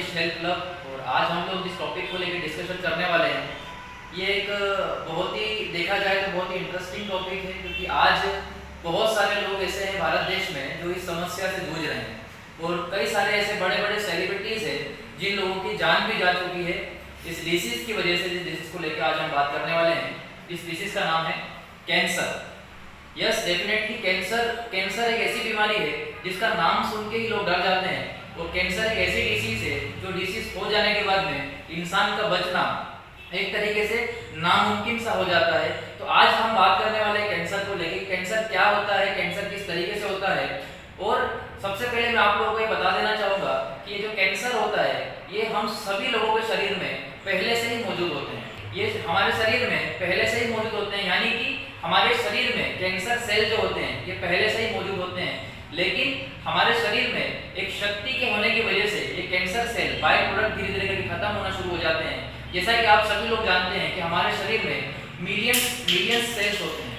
Vashishtha health club. और आज हम लोग जिस टॉपिक को लेकर डिस्कशन करने वाले हैं ये एक बहुत ही देखा जाए तो बहुत ही इंटरेस्टिंग टॉपिक है, क्योंकि आज बहुत सारे लोग ऐसे हैं भारत देश में जो इस समस्या से जूझ रहे हैं और कई सारे ऐसे बड़े बड़े सेलिब्रिटीज़ हैं जिन लोगों की जान भी जा चुकी है इस डिसीज़ की वजह से। जिस डिसीज़ को लेकर आज हम बात करने वाले हैं, इस डिसीज़ का नाम है कैंसर। यस, डेफिनेटली कैंसर एक ऐसी बीमारी है जिसका नाम सुन के ही लोग डर जाते हैं। और कैंसर एक ऐसी डिसीज है जो डिसीज हो जाने के बाद में इंसान का बचना एक तरीके से नामुमकिन सा हो जाता है। तो आज हम बात करने वाले हैं कैंसर को लेकर। कैंसर क्या होता है, कैंसर किस तरीके से होता है। और सबसे पहले मैं आप लोगों को ये बता देना चाहूँगा कि ये जो कैंसर होता है ये हम सभी लोगों के शरीर में पहले से ही मौजूद होते हैं। ये हमारे शरीर में पहले से ही मौजूद होते हैं, यानी कि हमारे शरीर में कैंसर सेल जो होते हैं ये पहले से ही मौजूद होते हैं। लेकिन हमारे शरीर में एक शक्ति के होने की वजह से ये कैंसर सेल बाय प्रोडक्ट धीरे धीरे करके खत्म होना शुरू हो जाते हैं। जैसा कि आप सभी लोग जानते हैं कि हमारे शरीर में मिलियंस सेल्स होते हैं,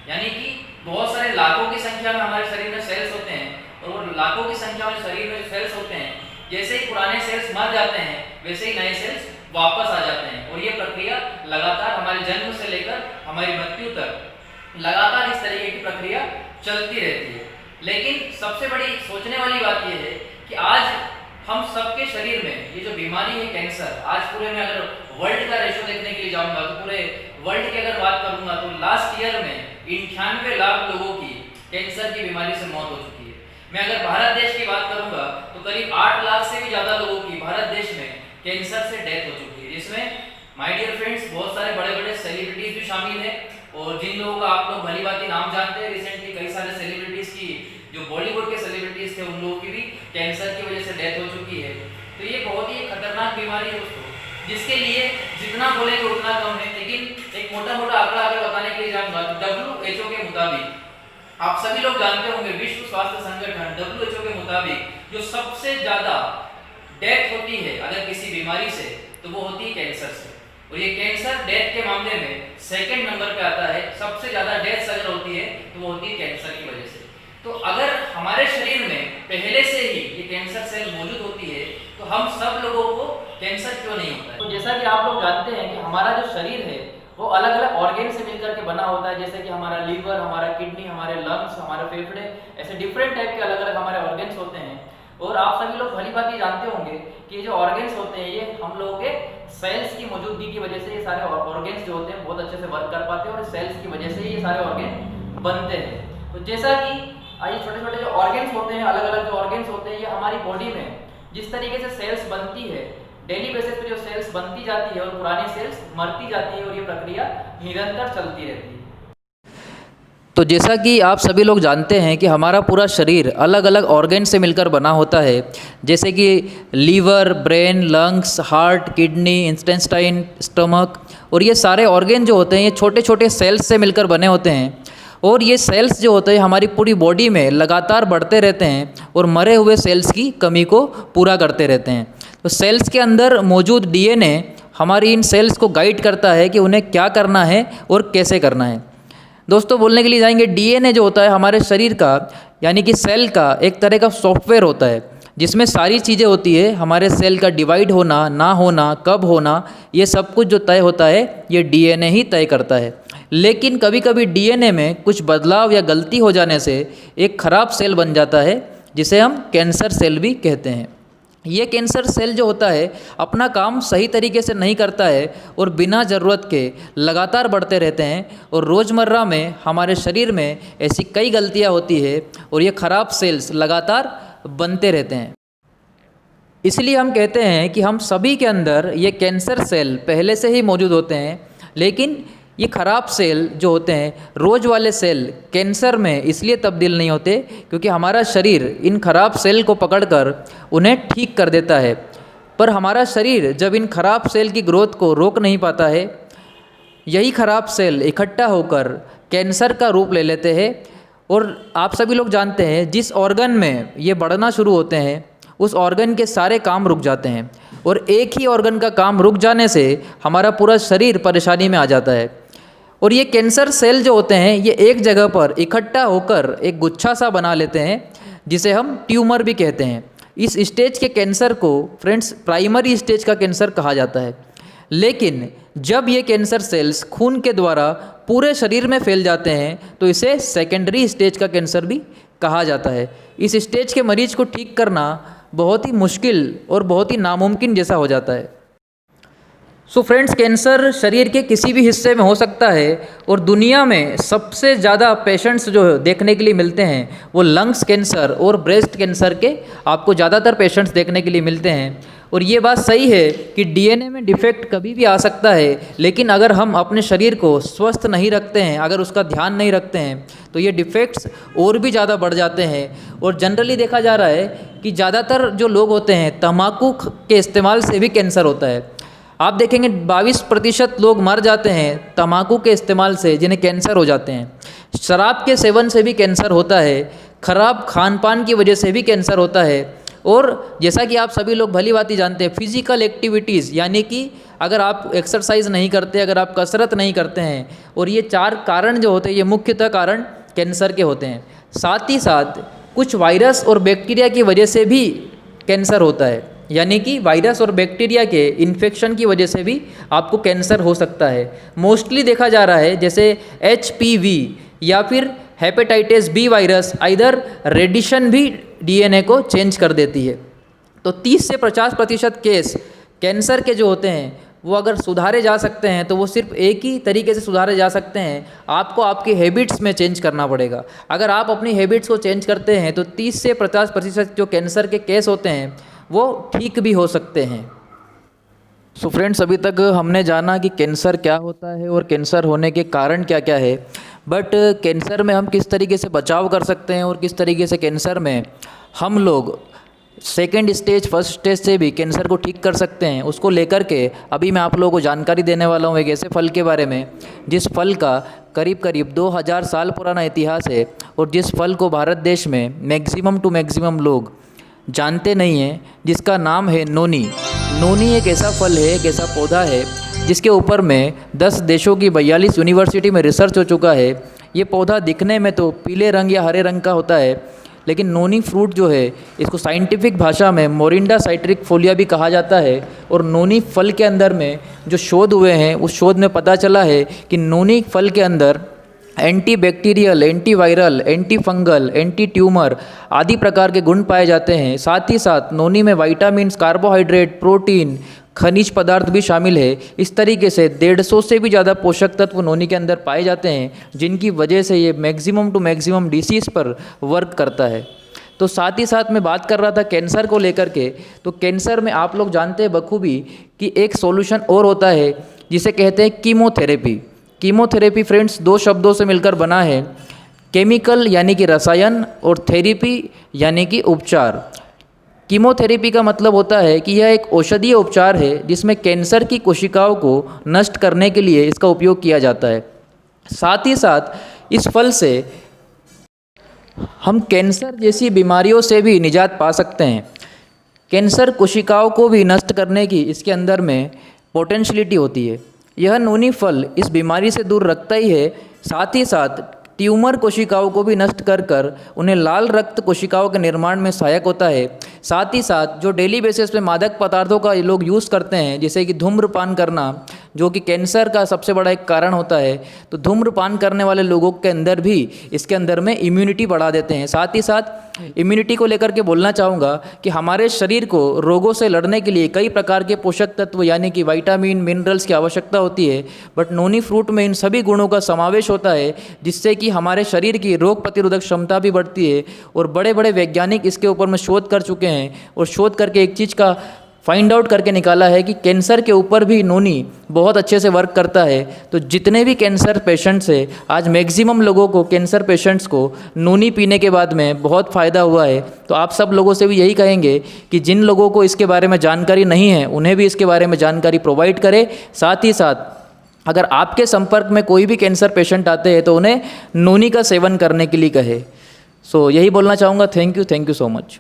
यानी कि बहुत सारे लाखों की संख्या में हमारे शरीर में सेल्स होते हैं। और वो लाखों की संख्या में शरीर में सेल्स होते हैं, जैसे ही पुराने सेल्स मर जाते हैं वैसे ही नए सेल्स वापस आ जाते हैं। और ये प्रक्रिया लगातार हमारे जन्म से लेकर हमारी मृत्यु तक लगातार इस तरीके की प्रक्रिया चलती रहती है। लेकिन सबसे बड़ी सोचने वाली बात यह है कि आज हम सबके शरीर में ये जो बीमारी है कैंसर, आज पूरे में अगर वर्ल्ड का रेशो देखने के लिए जाऊंगा तो पूरे वर्ल्ड की अगर बात करूंगा तो लास्ट ईयर में 98 लाख लोगों की कैंसर की बीमारी से मौत हो चुकी है। मैं अगर भारत देश की बात करूंगा तो करीब 8 लाख से भी ज्यादा लोगों की भारत देश में कैंसर से डेथ हो चुकी है, जिसमें माय डियर फ्रेंड्स बहुत सारे बड़े बड़े सेलिब्रिटीज भी शामिल है। और जिन लोगों का आप लोग भली बात नाम जानते हैं, रिसेंटली कई सारे सेलिब्रिटीज की जो बॉलीवुड के सेलिब्रिटीज थे उन लोगों की भी कैंसर की वजह से डेथ हो चुकी है। तो ये बहुत ही खतरनाक बीमारी है दोस्तों, जिसके लिए जितना बोलेंगे उतना कम है। लेकिन एक मोटा मोटा आंकड़ा अगर बताने के लिए जाऊंगा तो WHO के मुताबिक आप सभी लोग जानते होंगे, विश्व स्वास्थ्य संगठन WHO के मुताबिक जो सबसे ज्यादा डेथ होती है अगर किसी बीमारी से तो वो होती है कैंसर से। और ये कैंसर डेथ के मामले में सेकंड नंबर पे आता है। सबसे ज्यादा डेथ अगर होती है तो वो होती है कैंसर की वजह से। तो अगर हमारे शरीर में पहले से ही ये कैंसर सेल मौजूद होती है तो हम सब लोगों को कैंसर क्यों नहीं होता है। तो जैसा कि आप लोग जानते हैं कि हमारा जो शरीर है वो अलग अलग ऑर्गेन से मिलकर के बना होता है, जैसे कि हमारा लीवर, हमारा किडनी, हमारे लंग्स, हमारे फेफड़े, ऐसे डिफरेंट टाइप के अलग अलग हमारे ऑर्गेन्स होते हैं। और आप सभी लोग भली बात जानते होंगे कि ये जो ऑर्गेन्स होते हैं ये हम लोगों के सेल्स की मौजूदगी की वजह से ये सारे ऑर्गेन्स जो होते हैं बहुत अच्छे से वर्क कर पाते हैं और सेल्स की वजह से ये सारे ऑर्गेन बनते हैं। तो जैसा कि ये छोटे छोटे जो ऑर्गेन्स होते हैं, अलग अलग जो ऑर्गेन्स होते हैं, ये हमारी बॉडी में जिस तरीके से सेल्स बनती है डेली बेसिस पे जो सेल्स बनती जाती है और पुरानी सेल्स मरती जाती है और ये प्रक्रिया निरंतर चलती रहती है। तो जैसा कि आप सभी लोग जानते हैं कि हमारा पूरा शरीर अलग अलग ऑर्गन से मिलकर बना होता है, जैसे कि liver, brain, lungs, heart, kidney, intestine, stomach. और ये सारे ऑर्गन जो होते हैं ये छोटे छोटे सेल्स से मिलकर बने होते हैं। और ये सेल्स जो होते हैं हमारी पूरी बॉडी में लगातार बढ़ते रहते हैं और मरे हुए सेल्स की कमी को पूरा करते रहते हैं। तो सेल्स के अंदर मौजूद DNA हमारी इन सेल्स को गाइड करता है कि उन्हें क्या करना है और कैसे करना है। दोस्तों बोलने के लिए जाएंगे, DNA जो होता है हमारे शरीर का, यानी कि सेल का एक तरह का सॉफ्टवेयर होता है जिसमें सारी चीज़ें होती है। हमारे सेल का डिवाइड होना, ना होना, कब होना, ये सब कुछ जो तय होता है ये DNA ही तय करता है। लेकिन कभी कभी DNA में कुछ बदलाव या गलती हो जाने से एक ख़राब सेल बन जाता है जिसे हम कैंसर सेल भी कहते हैं। ये कैंसर सेल जो होता है अपना काम सही तरीके से नहीं करता है और बिना ज़रूरत के लगातार बढ़ते रहते हैं। और रोज़मर्रा में हमारे शरीर में ऐसी कई गलतियां होती है और ये ख़राब सेल्स लगातार बनते रहते हैं। इसलिए हम कहते हैं कि हम सभी के अंदर ये कैंसर सेल पहले से ही मौजूद होते हैं। लेकिन ये ख़राब सेल जो होते हैं, रोज़ वाले सेल, कैंसर में इसलिए तब्दील नहीं होते क्योंकि हमारा शरीर इन ख़राब सेल को पकड़कर उन्हें ठीक कर देता है। पर हमारा शरीर जब इन ख़राब सेल की ग्रोथ को रोक नहीं पाता है, यही ख़राब सेल इकट्ठा होकर कैंसर का रूप ले लेते हैं। और आप सभी लोग जानते हैं जिस ऑर्गन में ये बढ़ना शुरू होते हैं उस ऑर्गन के सारे काम रुक जाते हैं। और एक ही ऑर्गन का काम रुक जाने से हमारा पूरा शरीर परेशानी में आ जाता है। और ये कैंसर सेल जो होते हैं ये एक जगह पर इकट्ठा होकर एक गुच्छा सा बना लेते हैं जिसे हम ट्यूमर भी कहते हैं। इस स्टेज के कैंसर को फ्रेंड्स प्राइमरी स्टेज का कैंसर कहा जाता है। लेकिन जब ये कैंसर सेल्स खून के द्वारा पूरे शरीर में फैल जाते हैं तो इसे सेकेंडरी स्टेज का कैंसर भी कहा जाता है। इस स्टेज के मरीज को ठीक करना बहुत ही मुश्किल और बहुत ही नामुमकिन जैसा हो जाता है। सो फ्रेंड्स, कैंसर शरीर के किसी भी हिस्से में हो सकता है और दुनिया में सबसे ज़्यादा पेशेंट्स जो देखने के लिए मिलते हैं वो लंग्स कैंसर और ब्रेस्ट कैंसर के आपको ज़्यादातर पेशेंट्स देखने के लिए मिलते हैं। और ये बात सही है कि डीएनए में डिफेक्ट कभी भी आ सकता है, लेकिन अगर हम अपने शरीर को स्वस्थ नहीं रखते हैं, अगर उसका ध्यान नहीं रखते हैं तो ये डिफेक्ट्स और भी ज़्यादा बढ़ जाते हैं। और जनरली देखा जा रहा है कि ज़्यादातर जो लोग होते हैं तंबाकू के इस्तेमाल से भी कैंसर होता है। आप देखेंगे 22% लोग मर जाते हैं तंबाकू के इस्तेमाल से, जिन्हें कैंसर हो जाते हैं। शराब के सेवन से भी कैंसर होता है, खराब खान पान की वजह से भी कैंसर होता है। और जैसा कि आप सभी लोग भली भांति जानते हैं, फिजिकल एक्टिविटीज़ यानी कि अगर आप एक्सरसाइज नहीं करते, अगर आप कसरत नहीं करते हैं, और ये 4 कारण जो होते हैं ये मुख्यतः कारण कैंसर के होते हैं। साथ ही साथ कुछ वायरस और बैक्टीरिया की वजह से भी कैंसर होता है, यानी कि वायरस और बैक्टीरिया के इन्फेक्शन की वजह से भी आपको कैंसर हो सकता है। मोस्टली देखा जा रहा है जैसे HPV या फिर hepatitis B virus either radiation भी डीएनए को चेंज कर देती है। तो 30 से 50% केस कैंसर के जो होते हैं वो अगर सुधारे जा सकते हैं तो वो सिर्फ एक ही तरीके से सुधारे जा सकते हैं, आपको आपकी हैबिट्स में चेंज करना पड़ेगा। अगर आप अपनी हैबिट्स को चेंज करते हैं तो 30 से 50% जो कैंसर के केस होते हैं वो ठीक भी हो सकते हैं। सो फ्रेंड्स, अभी तक हमने जाना कि कैंसर क्या होता है और कैंसर होने के कारण क्या क्या है, बट कैंसर में हम किस तरीके से बचाव कर सकते हैं और किस तरीके से कैंसर में हम लोग सेकेंड स्टेज फर्स्ट स्टेज से भी कैंसर को ठीक कर सकते हैं, उसको लेकर के अभी मैं आप लोगों को जानकारी देने वाला हूँ एक ऐसे फल के बारे में जिस फल का करीब करीब 2000 साल पुराना इतिहास है और जिस फल को भारत देश में मैक्सिमम टू मैक्सिमम लोग जानते नहीं हैं, जिसका नाम है नोनी। नोनी एक ऐसा फल है, एक ऐसा पौधा है जिसके ऊपर में 10 देशों की 42 यूनिवर्सिटी में रिसर्च हो चुका है। ये पौधा दिखने में तो पीले रंग या हरे रंग का होता है, लेकिन नोनी फ्रूट जो है इसको साइंटिफिक भाषा में मोरिंडा साइट्रिकफोलिया भी कहा जाता है। और नोनी फल के अंदर में जो शोध हुए हैं उस शोध में पता चला है कि नोनी फल के अंदर anti bacterial, anti viral, anti fungal, anti tumour आदि प्रकार के गुण पाए जाते हैं। साथ ही साथ नोनी में विटामिन्स, कार्बोहाइड्रेट, प्रोटीन, खनिज पदार्थ भी शामिल है। इस तरीके से 150 से भी ज़्यादा पोषक तत्व नोनी के अंदर पाए जाते हैं, जिनकी वजह से ये मैक्सिमम टू मैक्सिमम डिसीज़ पर वर्क करता है। तो साथ ही साथ मैं बात कर रहा था कैंसर को लेकर के, तो कैंसर में आप लोग जानते हैं बखूबी कि एक सॉल्यूशन और होता है जिसे कहते हैं कीमोथेरेपी। कीमोथेरेपी फ्रेंड्स 2 शब्दों से मिलकर बना है, केमिकल यानी कि रसायन और थेरेपी यानी कि उपचार। कीमोथेरेपी का मतलब होता है कि यह एक औषधीय उपचार है जिसमें कैंसर की कोशिकाओं को नष्ट करने के लिए इसका उपयोग किया जाता है। साथ ही साथ इस फल से हम कैंसर जैसी बीमारियों से भी निजात पा सकते हैं। कैंसर कोशिकाओं को भी नष्ट करने की इसके अंदर में पोटेंशियलिटी होती है। यह नोनी फल इस बीमारी से दूर रखता ही है, साथ ही साथ ट्यूमर कोशिकाओं को भी नष्ट कर कर उन्हें लाल रक्त कोशिकाओं के निर्माण में सहायक होता है। साथ ही साथ जो डेली बेसिस पे मादक पदार्थों का लोग यूज़ करते हैं, जैसे कि धूम्रपान करना, जो कि कैंसर का सबसे बड़ा एक कारण होता है, तो धूम्रपान करने वाले लोगों के अंदर भी इसके अंदर में इम्यूनिटी बढ़ा देते हैं। साथ ही साथ इम्यूनिटी को लेकर के बोलना चाहूँगा कि हमारे शरीर को रोगों से लड़ने के लिए कई प्रकार के पोषक तत्व यानी कि विटामिन, मिनरल्स की आवश्यकता होती है, बट नोनी फ्रूट में इन सभी गुणों का समावेश होता है, जिससे कि हमारे शरीर की रोग प्रतिरोधक क्षमता भी बढ़ती है। और बड़े बड़े वैज्ञानिक इसके ऊपर में शोध कर चुके हैं और शोध करके एक चीज़ का फाइंड आउट करके निकाला है कि कैंसर के ऊपर भी नोनी बहुत अच्छे से वर्क करता है। तो जितने भी कैंसर पेशेंट्स हैं, आज मैक्सिमम लोगों को, कैंसर पेशेंट्स को नोनी पीने के बाद में बहुत फ़ायदा हुआ है। तो आप सब लोगों से भी यही कहेंगे कि जिन लोगों को इसके बारे में जानकारी नहीं है उन्हें भी इसके बारे में जानकारी प्रोवाइड करें। साथ ही साथ अगर आपके संपर्क में कोई भी कैंसर पेशेंट आते हैं तो उन्हें नोनी का सेवन करने के लिए कहे। सो यही बोलना चाहूँगा। Thank you so much.